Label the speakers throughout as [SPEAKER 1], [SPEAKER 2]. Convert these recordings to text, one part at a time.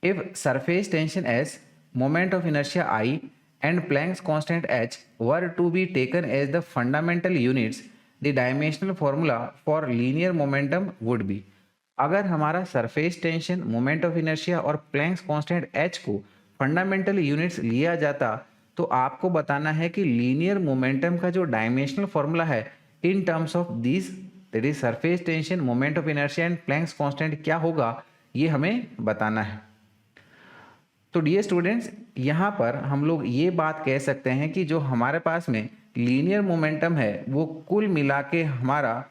[SPEAKER 1] If surface tension S, moment of inertia I, and Planck's constant h were to be taken as the fundamental units, the dimensional formula for linear momentum would be। अगर हमारा surface tension, moment of inertia और Planck's constant h को fundamental units लिया जाता तो आपको बताना है कि लीनियर मोमेंटम का जो डायमेंशनल फॉर्मूला है in terms of this, that is surface tension, moment of inertia and Planck's constant क्या होगा, ये हमें बताना है। तो डियर स्टूडेंट्स, यहाँ पर हम लोग ये बात कह सकते हैं कि जो हमारे पास में लीनियर मोमेंटम है वो कुल मिला के हमारा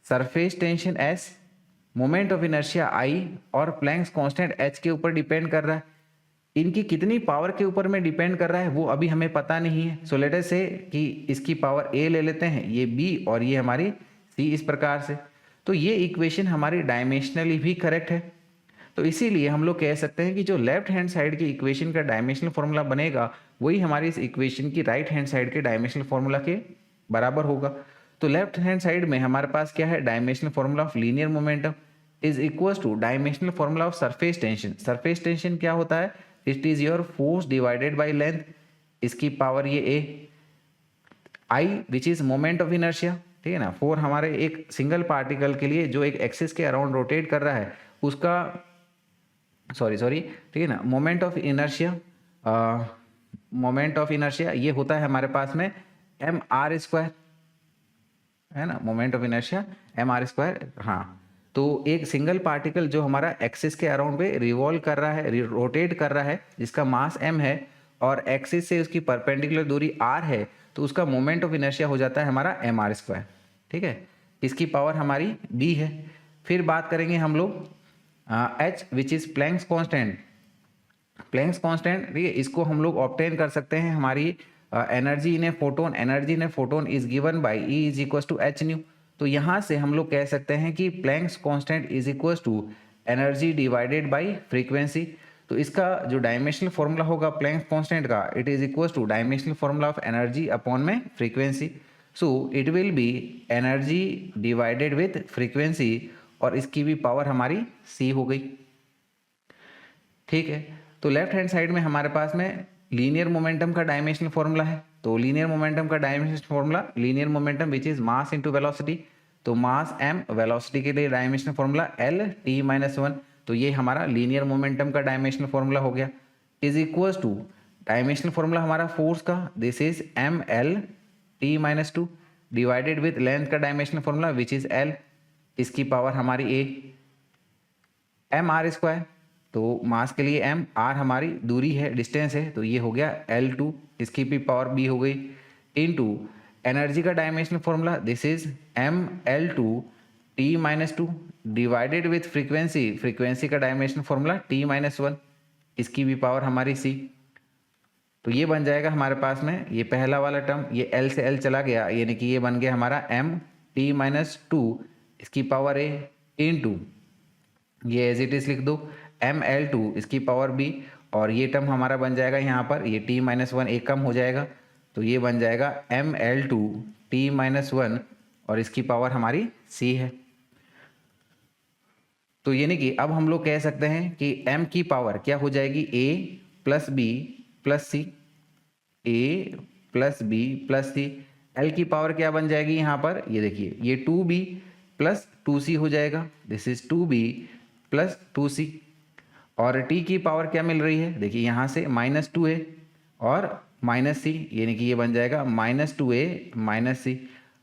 [SPEAKER 1] surface tension S, moment of inertia I और प्लैंक्स कांस्टेंट h के ऊपर डिपेंड कर रहा है। इनकी कितनी पावर के ऊपर में डिपेंड कर रहा है वो अभी हमें पता नहीं है। सो लेट अस से कि इसकी पावर a ले लेते हैं, ये b और ये हमारी c, इस प्रकार से। तो ये इक्वेशन हमारी डायमेंशनली भी करेक्ट है। तो इसीलिए हम लोग कह सकते हैं कि जो लेफ्ट हैंड साइड की इक्वेशन का डायमेंशनल फॉर्मूला बनेगा वही हमारी इस इक्वेशन की राइट हैंड साइड के डायमेंशनल फॉर्मूला के बराबर होगा। तो लेफ्ट हैंड साइड में हमारे पास क्या है, dimensional formula of linear momentum is equal to dimensional formula of surface tension. Surface tension क्या होता है, it is your force divided by length, इसकी पावर ये a, I which is moment of inertia, ठीक है ना। फोर हमारे एक सिंगल पार्टिकल के लिए जो एक एक्सिस के अराउंड रोटेट कर रहा है उसका सॉरी ठीक है ना, moment of inertia, moment of inertia ये होता है हमारे पास में mr², है ना, मोमेंट ऑफ इनर्शिया mr²। हाँ, तो एक सिंगल पार्टिकल जो हमारा एक्सिस के अराउंड पे रिवॉल्व कर रहा है, रोटेट कर रहा है, जिसका मास m है और एक्सिस से उसकी परपेंडिकुलर दूरी r है, तो उसका मोमेंट ऑफ इनर्शिया हो जाता है हमारा mr², ठीक है। इसकी पावर हमारी d है। फिर बात करेंगे हम लोग h which is Planck's constant. Planck's constant, ठीक है, इसको हम लोग ऑब्टेन कर सकते हैं हमारी energy in a photon. Energy in a photon is given by E is equal to H nu. तो यहाँ से हम लोग कह सकते हैं कि Planck's constant is equal to energy divided by frequency. तो इसका जो डायमेंशनल फॉर्मूला होगा प्लैंक्स कांस्टेंट का, it is equal to dimensional formula of energy upon में frequency. So it will be energy divided with frequency और इसकी भी power हमारी c हो गई, ठीक है। तो लेफ्ट हैंड साइड में हमारे पास में लीनियर मोमेंटम का डायमेंशनल फॉर्मूला है। तो लीनियर मोमेंटम का dimensional formula, linear momentum which is mass into velocity. तो मास m, वेलोसिटी के लिए डायमेंशनल फॉर्मूला L_t-1। तो ये हमारा लीनियर मोमेंटम का डायमेंशनल फॉर्मूला हो गया, is equal to dimensional formula हमारा फोर्स का, this is mL_t-2 divided with length का dimensional formula which is L, इसकी पावर हमारी a, mr²। तो मास के लिए m, r हमारी दूरी है, डिस्टेंस है, तो ये हो गया L2, इसकी भी पावर b हो गई, इनटू एनर्जी का dimensional formula this is mL2t-2 divided with frequency, frequency का डायमेंशनल फॉर्मूला t-1, इसकी भी पावर हमारी c। तो ये बन जाएगा हमारे पास में ये पहला वाला टर्म, ये L से L चला गया, यानी कि ये बन गया हमारा m_t-2, इसकी पावर a, इनटू ये एज इट इज लिख दो mL2, इसकी पावर b, और ये टर्म हमारा बन जाएगा यहाँ पर ये t-1 एक कम हो जाएगा, तो ये बन जाएगा mL2t-1 और इसकी पावर हमारी c है। तो यानी कि अब हम लोग कह सकते हैं कि m की पावर क्या हो जाएगी, a plus b plus c, a plus b plus c। l की पावर क्या बन जाएगी यहाँ पर, ये देखिए ये 2b प्लस 2c हो जाएगा, this is 2b plus 2c। और t की पावर क्या मिल रही है, देखिए यहाँ से -2a और -c, यानी कि ये बन जाएगा -2a -c।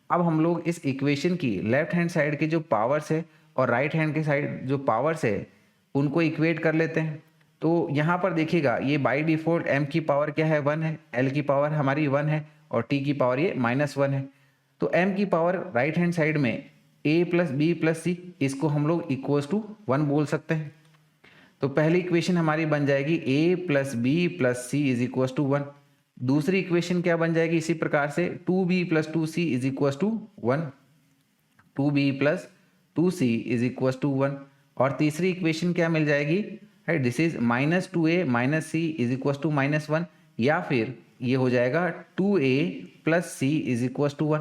[SPEAKER 1] अब हम लोग इस इक्वेशन की लेफ्ट हैंड साइड के जो पावर्स है और राइट हैंड के साइड जो पावर्स है उनको इक्वेट कर लेते हैं। तो यहाँ पर देखिएगा ये बाय डिफॉल्ट m की पावर क्या है, 1 है, l की पावर हमारी 1 है और t की पावर ये -1 है। तो m की पावर राइट हैंड साइड में a plus b plus c, इसको हम लोग इक्वल्स टू 1 बोल सकते हैं। तो पहली इक्वेशन हमारी बन जाएगी a plus B plus c is equals to 1। दूसरी इक्वेशन क्या बन जाएगी इसी प्रकार से 2b plus 2c is equals to 1, 2b plus 2c is equals to 1। और तीसरी इक्वेशन क्या मिल जाएगी, है this is -2a minus c is equals to -1, या फिर ये हो जाएगा 2a plus c is equals to 1।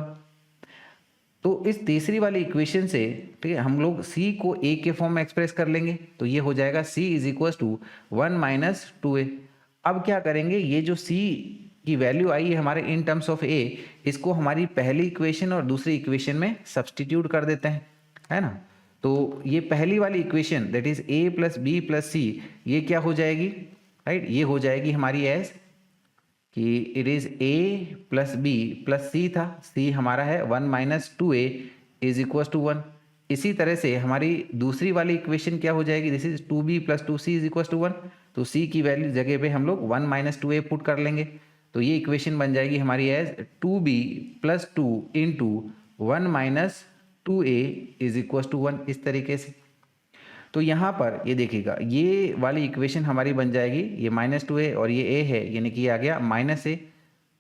[SPEAKER 1] तो इस तीसरी वाली इक्वेशन से, ठीक है, हम लोग c को a के फॉर्म में एक्सप्रेस कर लेंगे, तो ये हो जाएगा c is equal to 1 minus 2a। अब क्या करेंगे, ये जो c की वैल्यू आई है हमारे इन टर्म्स ऑफ a, इसको हमारी पहली इक्वेशन और दूसरी इक्वेशन में सब्सटीट्यूट कर देते हैं, है ना। तो ये पहली वाली equation that is a plus B plus C, ये क्या हो जाएगी, राइट, ये हो जाएगी हमारी एज कि it is a plus B plus C था, c हमारा है 1 minus 2a is equal to 1। इसी तरह से हमारी दूसरी वाली इक्वेशन क्या हो जाएगी, this is 2b plus 2c is equal to 1। तो c की वैल्यू जगह पे हम लोग 1 माइनस 2a पुट कर लेंगे, तो ये इक्वेशन बन जाएगी हमारी as 2b plus 2 into 1 minus 2a is equal to 1, इस तरीके से। तो यहाँ पर ये देखिएगा, ये वाली इक्वेशन हमारी बन जाएगी, ये माइनस 2a और ये a है, यानी कि ये आ गया minus a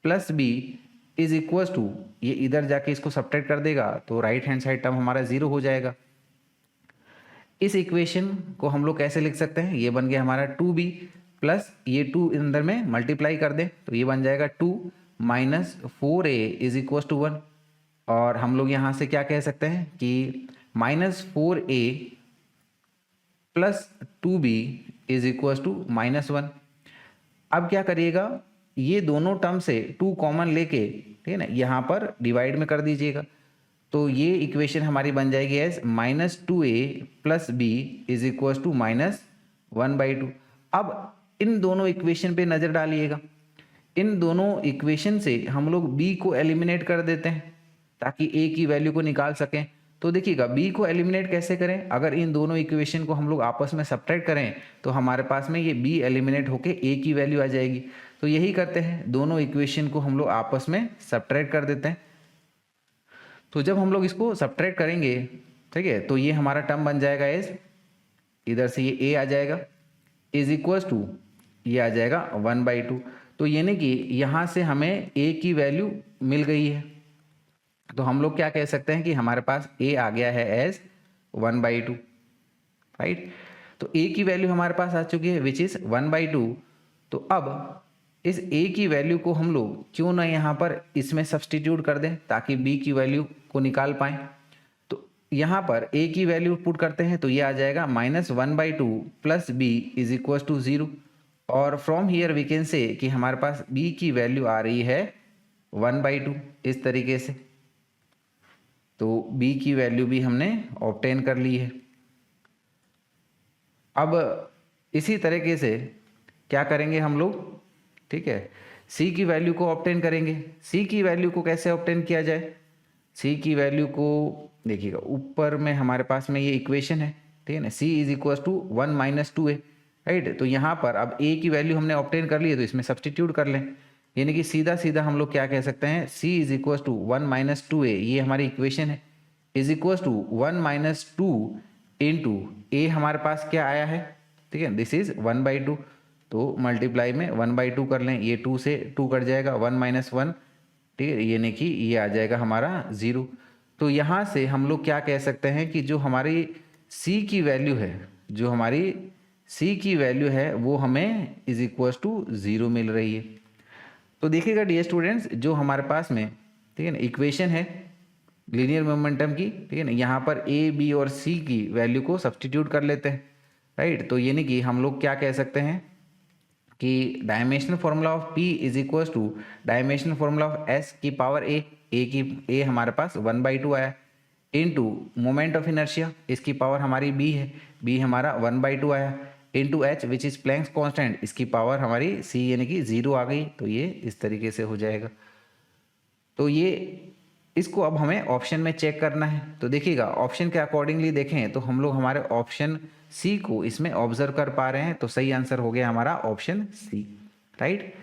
[SPEAKER 1] plus B is equal to, ये इधर जाके इसको सब्ट्रैक्ट कर देगा तो राइट हैंड साइड टर्म हमारा 0 हो जाएगा। इस इक्वेशन को हम लोग कैसे लिख सकते हैं, ये बन गया हमारा 2b प्लस ये 2 अंदर में मल्टीप्लाई कर दें तो ये बन जाएगा 2 minus 4a is equal to 1। और हम लोग यहाँ से क्या कह सकते हैं कि minus 4a plus 2b is equal to minus 1। अब क्या करिएगा, ये दोनों टर्म से 2 कॉमन लेके, ठीक है ना, यहाँ पर डिवाइड में कर दीजिएगा, तो ये इक्वेशन हमारी बन जाएगी as minus 2a plus B is equal to minus 1/2। अब इन दोनों इक्वेशन पे नज़र डालिएगा, इन दोनों इक्वेशन से हम लोग b को एलिमिनेट कर देते हैं ताकि a की वैल्यू को निकाल सकें। तो देखिएगा b को एलिमिनेट कैसे करें, अगर इन दोनों इक्वेशन को हम लोग आपस में सब्ट्रैक्ट करें तो हमारे पास में ये b एलिमिनेट होके a की वैल्यू आ जाएगी। तो यही करते हैं, दोनों इक्वेशन को हम लोग आपस में सब्ट्रैक्ट कर देते हैं। तो जब हम लोग इसको सब्ट्रैक्ट करेंगे, ठीक है, तो ये हमारा टर्म बन जाएगा एज, इधर से ये a आ जाएगा इज इक्वल टू, ये आ जाएगा 1/2। तो यानी कि यहाँ से हमें a की वैल्यू मिल गई है, तो हम लोग क्या कह सकते हैं कि हमारे पास a आ गया है एज 1/2, राइट। तो a की वैल्यू हमारे पास आ चुकी है विच इज 1/2। तो अब इस a की वैल्यू को हम लोग क्यों ना यहाँ पर इसमें सब्सटीट्यूट कर दें ताकि b की वैल्यू को निकाल पाएं। तो यहाँ पर a की वैल्यू पुट करते हैं तो ये आ जाएगा minus 1/2 plus b is equal to 0। और from here we can say कि हमारे पास b की वैल्यू आ रही है 1/2, इस तरीके से। तो b की वैल्यू भी हमने ऑब्टेन कर ली है। अब इसी तरीके से क्या करेंगे हम लोग, ठीक है, c की वैल्यू को ऑब्टेन करेंगे। c की वैल्यू को कैसे ऑब्टेन किया जाए, c की वैल्यू को देखिएगा, ऊपर में हमारे पास में ये इक्वेशन है, ठीक है ना, c is equal to 1 minus 2a, right. तो यहाँ पर अब a की वैल्यू हमने ऑब्टेन कर ली है तो इसमें सब्सटीट्यूट कर लें, यानी कि सीधा सीधा हम लोग क्या कह सकते हैं, c is equal to 1 minus 2a, ये हमारी इक्वेशन है, is equal to 1 minus 2 into a हमारे पास क्या आया है, ठीक है, दिस इज 1/2। तो मल्टीप्लाई में 1/2 कर लें, ये 2 से 2 कट जाएगा, 1 माइनस 1, ठीक है, यानी कि ये आ जाएगा हमारा 0। तो यहाँ से हम लोग क्या कह सकते हैं कि जो हमारी c की वैल्यू है, जो हमारी c की वैल्यू है वो हमें इज इक्वल टू 0 मिल रही है। तो देखिएगा डियर स्टूडेंट्स, जो हमारे पास में, ठीक है ना, इक्वेशन है लीनियर मोमेंटम की, ठीक है ना, यहाँ पर a b और c की वैल्यू को सब्सटीट्यूट कर लेते हैं, राइट। तो यानी कि हम लोग क्या कह सकते हैं कि dimensional formula of p is equal to dimensional formula of s की पावर a हमारे पास 1/2 आया, इनटू मोमेंट ऑफ इनर्शिया, इसकी पावर हमारी b है, b हमारा 1/2 आया, into h which is Planck's constant, इसकी पावर हमारी c यानी कि 0 आ गई। तो ये इस तरीके से हो जाएगा। तो ये इसको अब हमें ऑप्शन में चेक करना है। तो देखिएगा, ऑप्शन के अकॉर्डिंगली देखें तो हम लोग हमारे ऑप्शन सी को इसमें ऑब्जर्व कर पा रहे हैं, तो सही आंसर हो गया हमारा ऑप्शन सी, राइट।